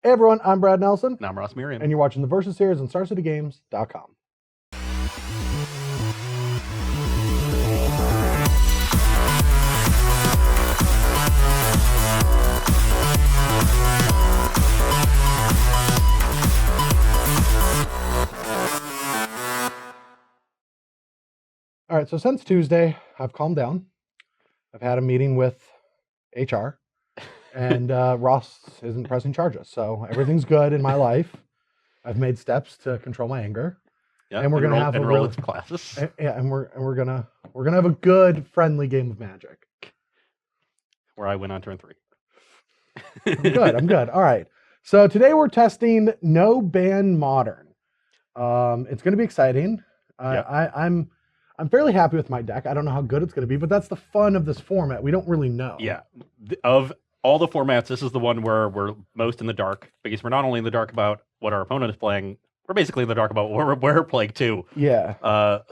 Hey everyone, I'm Brad Nelson. And I'm Ross Miriam. And you're watching the Versus series on StarCityGames.com. All right, so since Tuesday, I've calmed down. I've had a meeting with HR, and Ross isn't pressing charges, so everything's good in my life. I've made steps to control my anger, and we're gonna have enroll into classes. And we're gonna have a good, friendly game of Magic, where I win on turn 3. I'm good. All right, so today we're testing No Ban Modern. It's going to be exciting. I'm fairly happy with my deck. I don't know how good it's going to be, but that's the fun of this format. We don't really know. Yeah. Of all the formats, this is the one where we're most in the dark, because we're not only in the dark about what our opponent is playing, we're basically in the dark about what we're playing too. Yeah.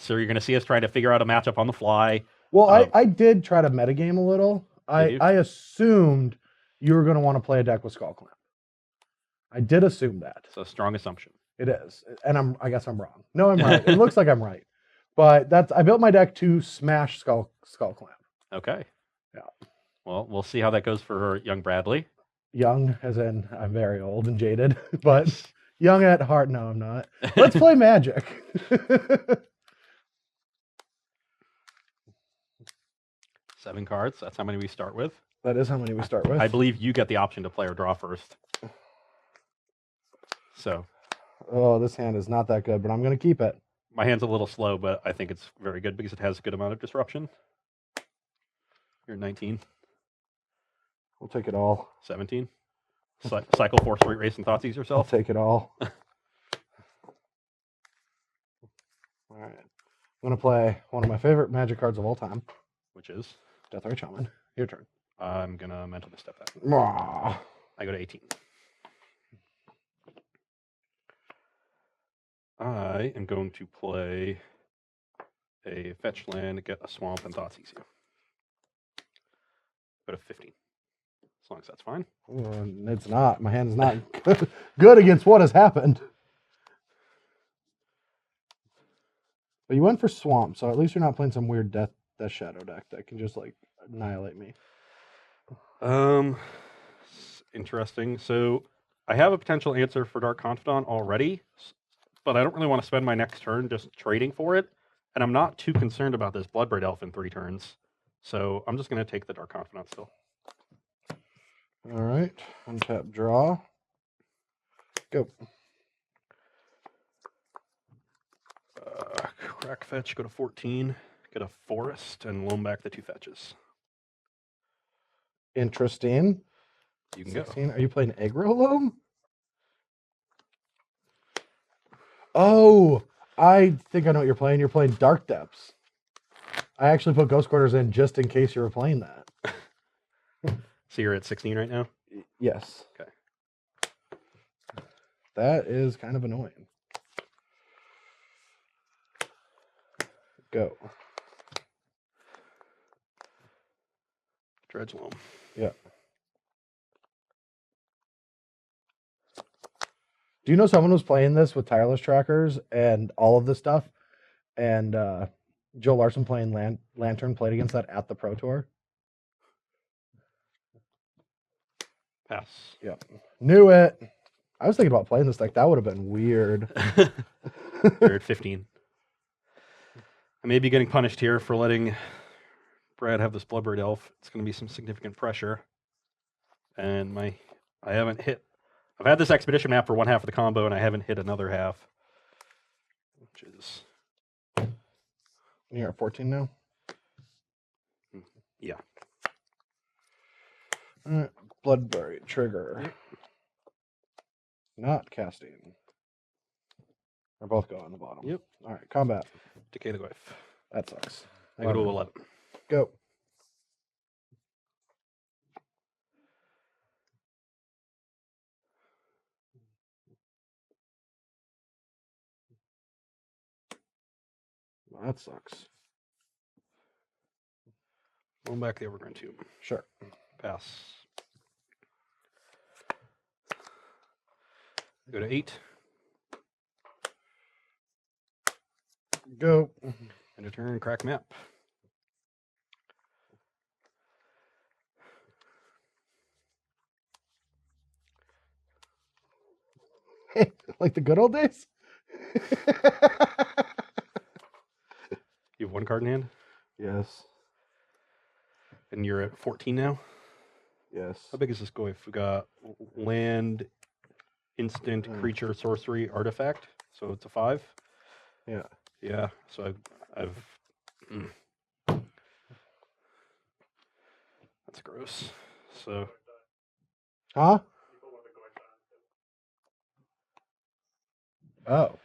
So you're going to see us trying to figure out a matchup on the fly. Well, I did try to metagame a little. I assumed you were going to want to play a deck with Skull Clamp. I did assume that. It's a strong assumption. It is. And I guess I'm wrong. No, I'm right. It looks like I'm right. But I built my deck to smash Skull Clamp. Okay. Yeah. Well, we'll see how that goes for young Bradley. Young, as in I'm very old and jaded, but young at heart. No, I'm not. Let's play Magic. 7 cards. That's how many we start with. That is how many we start with. I believe you get the option to play or draw first. So. Oh, this hand is not that good, but I'm going to keep it. My hand's a little slow, but I think it's very good because it has a good amount of disruption. You're 19. We'll take it all. 17. Cycle 4 Street Race and Thoughtseize yourself. I'll take it all. All right. I'm going to play one of my favorite Magic cards of all time. Which is? Deathrite Shaman. Your turn. I'm going to mentally step that. Mwah. I go to 18. I am going to play a fetch land, get a swamp, and Thoughtseize you. Go to 15. As long as that's fine. It's not. My hand is not good against what has happened. But you went for swamp, so at least you're not playing some weird Death Shadow deck that can just like annihilate me. Interesting. So I have a potential answer for Dark Confidant already, but I don't really want to spend my next turn just trading for it. And I'm not too concerned about this Bloodbraid Elf in 3 turns. So I'm just going to take the Dark Confidant still. All right. Untap, draw. Go. Crack fetch, go to 14. Get a forest and loan back the 2 fetches. Interesting. You can 16. go. Are you playing aggro loam? Oh, I think I know what you're playing. You're playing Dark Depths. I actually put Ghost Quarters in just in case you were playing that. So you're at 16 right now? Yes. Okay. That is kind of annoying. Go. Dredge loam. Yeah. Do you know someone was playing this with tireless trackers and all of this stuff? And Joe Larson playing Lantern played against that at the Pro Tour? Pass. Yeah. Knew it. I was thinking about playing this deck. That would have been weird. You're at 15. I may be getting punished here for letting Brad have this Bloodbraid Elf. It's going to be some significant pressure. And I haven't hit. I've had this expedition map for one half of the combo, and I haven't hit another half. Which is. You're at 14 now? Yeah. All right. Bloodbraid trigger. Not casting. They're both go on the bottom. Yep. All right. Combat. Decay the Glyph. That sucks. I go to 11. Go. Well, that sucks. Loan back the Overgrown Tomb. Sure. Pass. Go to 8. Go. End of turn, crack map. Hey, like the good old days? You have 1 card in hand? Yes. And you're at 14 now? Yes. How big is this goif? We got land, instant, creature, sorcery, artifact. So it's a 5? Yeah. Yeah, so I've that's gross. So Huh? Oh,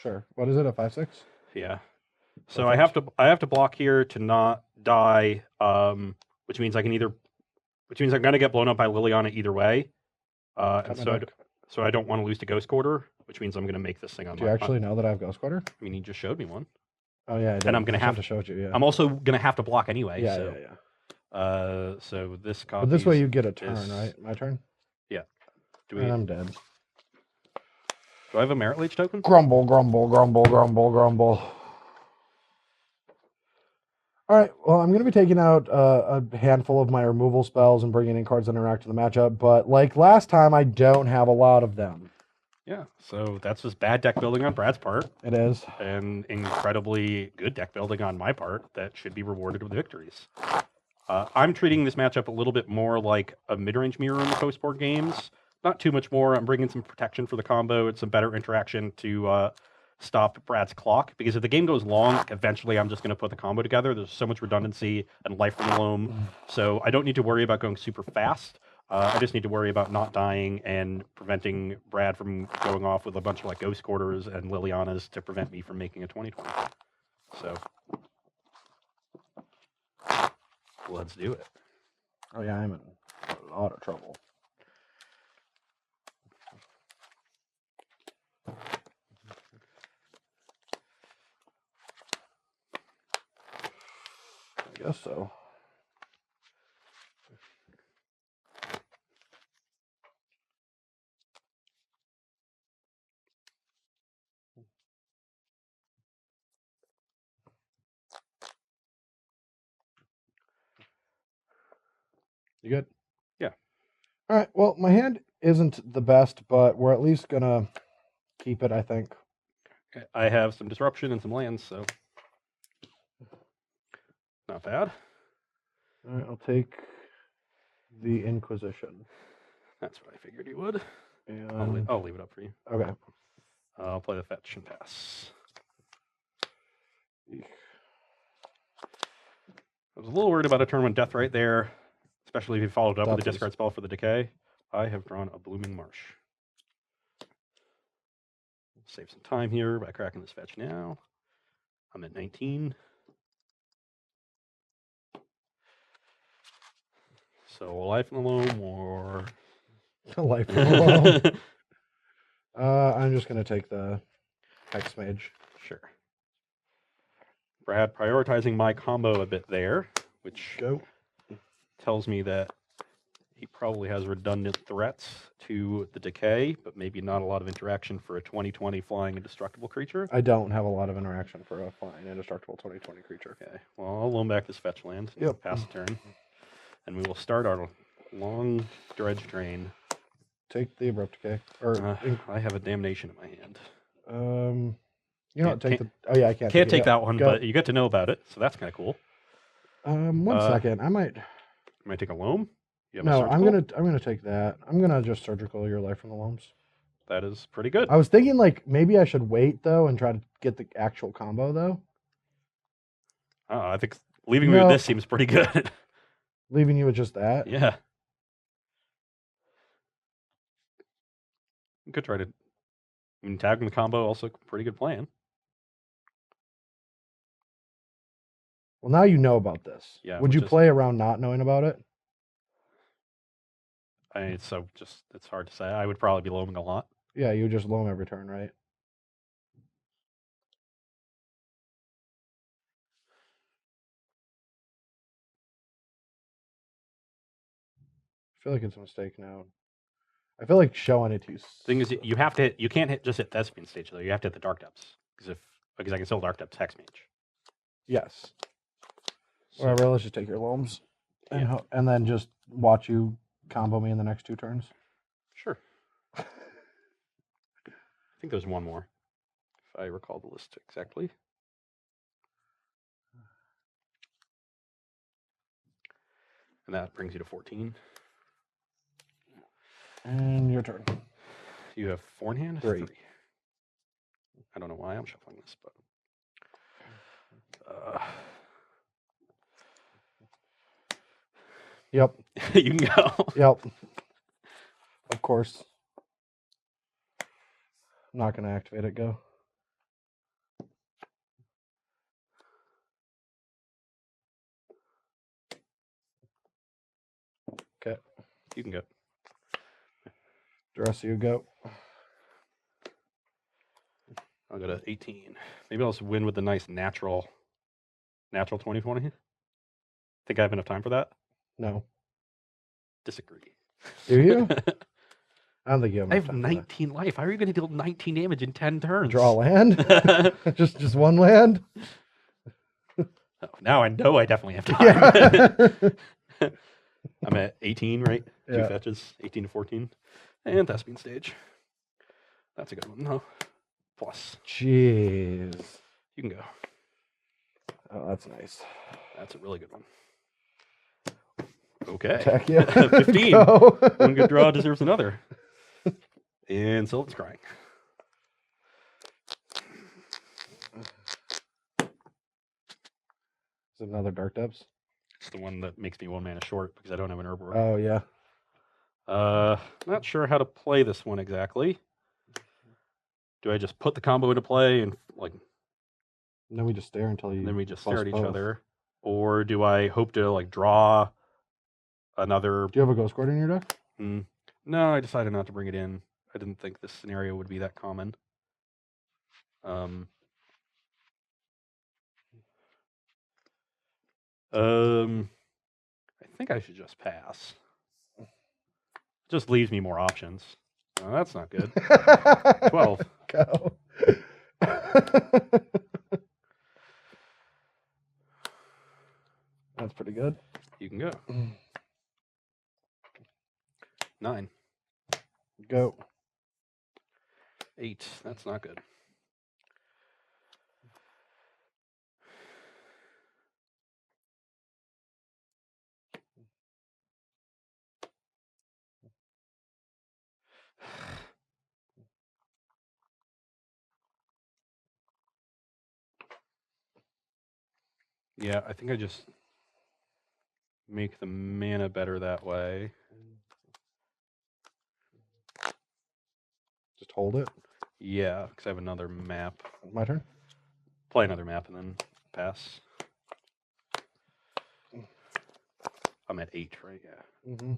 sure. What is it? A 5/6? yeah. So I have to block here to not die, which means I'm gonna get blown up by Liliana either way. And so I don't want to lose to Ghost Quarter, which means I'm gonna make this thing on Do you actually know that I have Ghost Quarter? I mean, he just showed me one. Oh yeah, I did. And I'm gonna have to show it you. Yeah. I'm also gonna have to block anyway. Yeah, so, yeah. So this copy. But this way you get a turn, right? My turn. Yeah. And I'm dead. Do I have a Merit Leech token? Grumble, grumble, grumble, grumble, grumble. All right. Well, I'm going to be taking out a handful of my removal spells and bringing in cards that interact with the matchup. But like last time, I don't have a lot of them. Yeah. So that's just bad deck building on Brad's part. It is. And incredibly good deck building on my part that should be rewarded with victories. I'm treating this matchup a little bit more like a mid-range mirror in the post-board games. Not too much more. I'm bringing some protection for the combo and some better interaction to stop Brad's clock. Because if the game goes long, eventually I'm just going to put the combo together. There's so much redundancy and life from the loam. So I don't need to worry about going super fast. I just need to worry about not dying and preventing Brad from going off with a bunch of like Ghost Quarters and Lilianas to prevent me from making a 20/20. So let's do it. Oh yeah, I'm in a lot of trouble. I guess so. You good? Yeah. All right. Well, my hand isn't the best, but we're at least gonna keep it, I think. I have some disruption and some lands, so not bad. All right. I'll take the Inquisition. That's what I figured you would. And I'll leave it up for you. okay. I'll play the fetch and pass. I was a little worried about a turn 1 death right there, especially if you followed up with a discard spell for the decay. I have drawn a Blooming Marsh. Save some time here by cracking this fetch now. I'm at 19. So life in the loam or life in the loam. I'm just gonna take the Hex Mage. Sure. Brad prioritizing my combo a bit there, which tells me that he probably has redundant threats to the decay, but maybe not a lot of interaction for a 20/20 flying indestructible creature. I don't have a lot of interaction for a flying indestructible 20/20 creature. Okay, well, I'll loan back this fetch land. Yep. Pass the turn. And we will start our long dredge drain. Take the Abrupt Decay. I have a Damnation in my hand. You know, take the. Oh yeah, I can't. Can't take that one, but you get to know about it, so that's kind of cool. 1 second, I might. You might take a loam. No, I'm gonna take that. I'm gonna just surgical your life from the loams. That is pretty good. I was thinking like maybe I should wait though and try to get the actual combo though. I think leaving me with this seems pretty good. Leaving you with just that? Yeah. You could try to. I mean, tagging the combo also pretty good plan. Well, now you know about this. Yeah. Would you play around not knowing about it? It's hard to say. I would probably be loaming a lot. Yeah, you would just loam every turn, right? I feel like it's a mistake now. I feel like showing it to you. Thing is, you have to hit. You can't just hit Thespian stage though. You have to hit the Dark Depths because I can still Dark Depths Hex Mage. Yes. So, Whatever. Let's just take your loams, and Yeah. and then just watch you combo me in the next 2 turns. Sure. I think there's one more, if I recall the list exactly. And that brings you to 14. And your turn. You have 4 in hand? 3. I don't know why I'm shuffling this, but... Yep. You can go. Yep. Of course. I'm not going to activate it. Go. Okay. You can go. The rest of you go. I'll go to 18. Maybe I'll just win with the nice natural 2020. Think I have enough time for that? No. Disagree. Do you? I don't think you have I enough have time for that. 19 life. How are you going to deal 19 damage in 10 turns? Draw a land? just one land? Oh, now I know I definitely have time. Yeah. I'm at 18, right? Yeah. 2 fetches, 18 to 14. And Thespian stage. That's a good one. No. Plus. Jeez. You can go. Oh, that's nice. That's a really good one. Okay. Attack you. 15. Go. One good draw deserves another. And Sylvan's crying. Is it another Dark Depths? It's the one that makes me 1 mana short because I don't have an Herb. Oh, yeah. Not sure how to play this one exactly. Do I just put the combo into play and like? And then we just stare until you. Then we just plus stare at each both. other, or do I hope to like draw another? Do you have a Ghost Guard in your deck? No, I decided not to bring it in. I didn't think this scenario would be that common. I think I should just pass. Just leaves me more options. Oh, that's not good. 12. Go. That's pretty good. You can go. 9. Go. 8. That's not good. Yeah, I think I just make the mana better that way. Just hold it. Yeah, because I have another map. My turn. Play another map and then pass. I'm at 8, right? Yeah. Mm-hmm.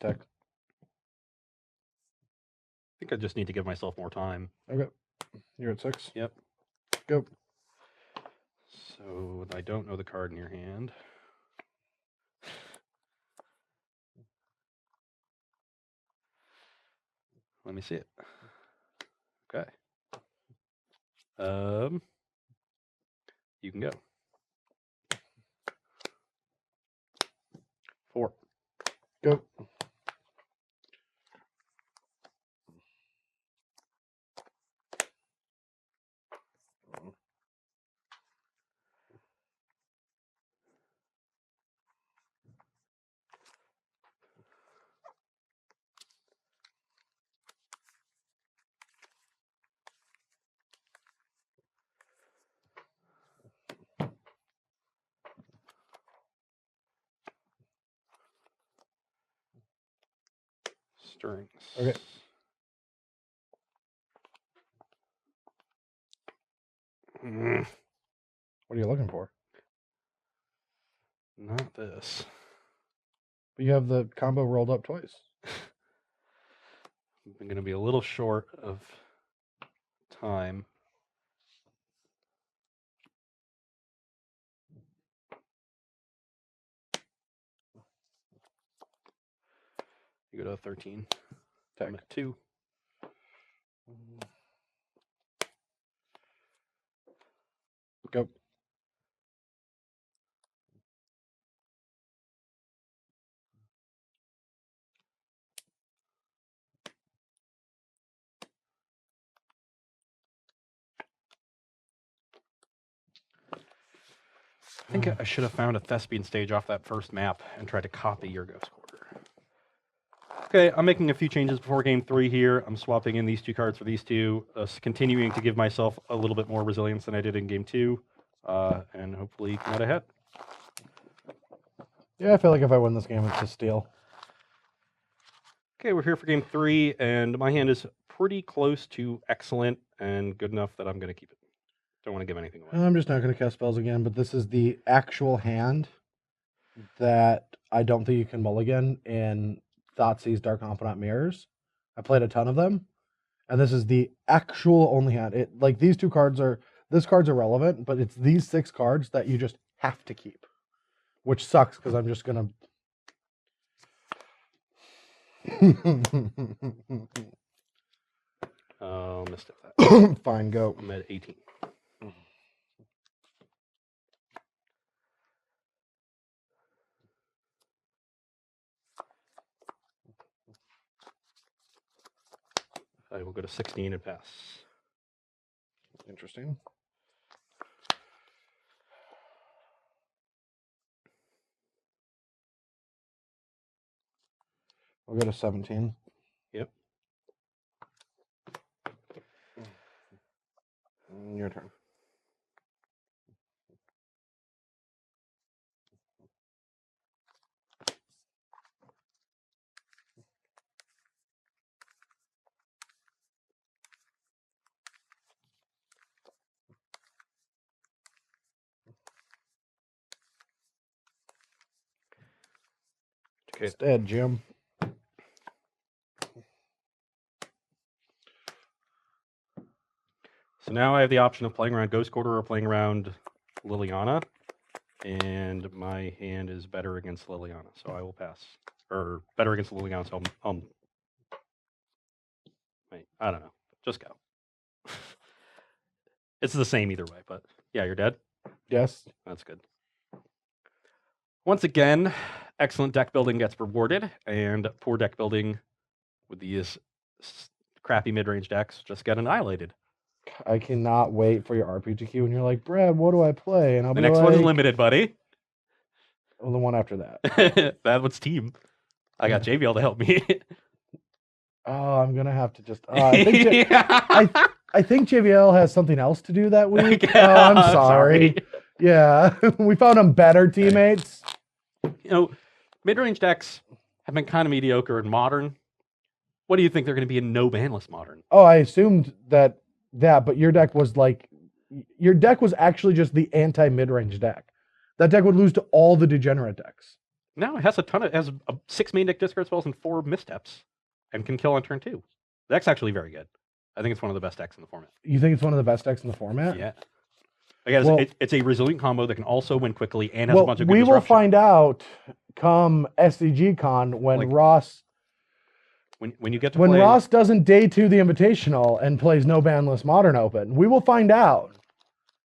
Tech. I think I just need to give myself more time. Okay. You're at 6. Yep. Go. So I don't know the card in your hand. Let me see it. Okay. You can go. 4. Go. Stirrings. Okay. What are you looking for? Not this. But you have the combo rolled up twice. I'm going to be a little short of time. You go to 13. I'm at 2. Go. I think I should have found a Thespian stage off that first map and tried to copy your Ghost Quarter. Okay, I'm making a few changes before game 3 here. I'm swapping in these 2 cards for these 2, continuing to give myself a little bit more resilience than I did in game 2, and hopefully come out ahead. Yeah, I feel like if I win this game, it's a steal. Okay, we're here for game 3, and my hand is pretty close to excellent and good enough that I'm going to keep it. Don't want to give anything away. I'm just not going to cast spells again, but this is the actual hand that I don't think you can mulligan in Thoughtseize Dark Confidant Mirrors. I played a ton of them, and this is the actual only hand. It like these 2 cards are this card's irrelevant, but it's these 6 cards that you just have to keep, which sucks because I'm just gonna. Oh, missed it. Fine, go. I'm at 18. I will go to 16 and pass. Interesting. I'll go to 17. Yep. Your turn. Okay. It's dead, Jim. So now I have the option of playing around Ghost Quarter or playing around Liliana, and my hand is better against Liliana, so I will pass. Or better against Liliana, so wait, I don't know. Just go. It's the same either way, but yeah, you're dead? Yes. That's good. Once again, excellent deck building gets rewarded, and poor deck building with these crappy mid-range decks just get annihilated. I cannot wait for your RPG queue, and you're like, Brad, what do I play? And I'll The be next like, one's limited, buddy. Well, the one after that. That one's team. I got JBL to help me. Oh, I'm gonna have to just. I think JBL has something else to do that week. Oh, I'm sorry. Yeah, we found him better teammates. You know, mid-range decks have been kind of mediocre in Modern. What do you think they're going to be in no banless Modern? Oh, I assumed that, but your deck was actually just the anti-mid-range deck. That deck would lose to all the degenerate decks. No, it has it has 6 main deck discard spells and 4 missteps, and can kill on turn 2. The deck's actually very good. I think it's one of the best decks in the format. You think it's one of the best decks in the format? Yeah. Again, it's a resilient combo that can also win quickly and has a bunch of good we will disruption. find out come SCG Con when Ross. When you get to when play... Ross doesn't day 2 the Invitational and plays no banless Modern Open, we will find out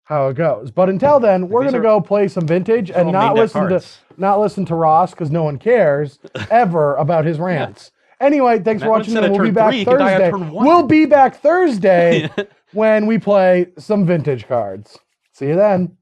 how it goes. But until then, we're gonna go play some Vintage and not listen to Ross because no one cares ever about his rants. Yeah. Anyway, thanks for watching. And we'll be back Thursday. We'll be back Thursday when we play some Vintage cards. See you then.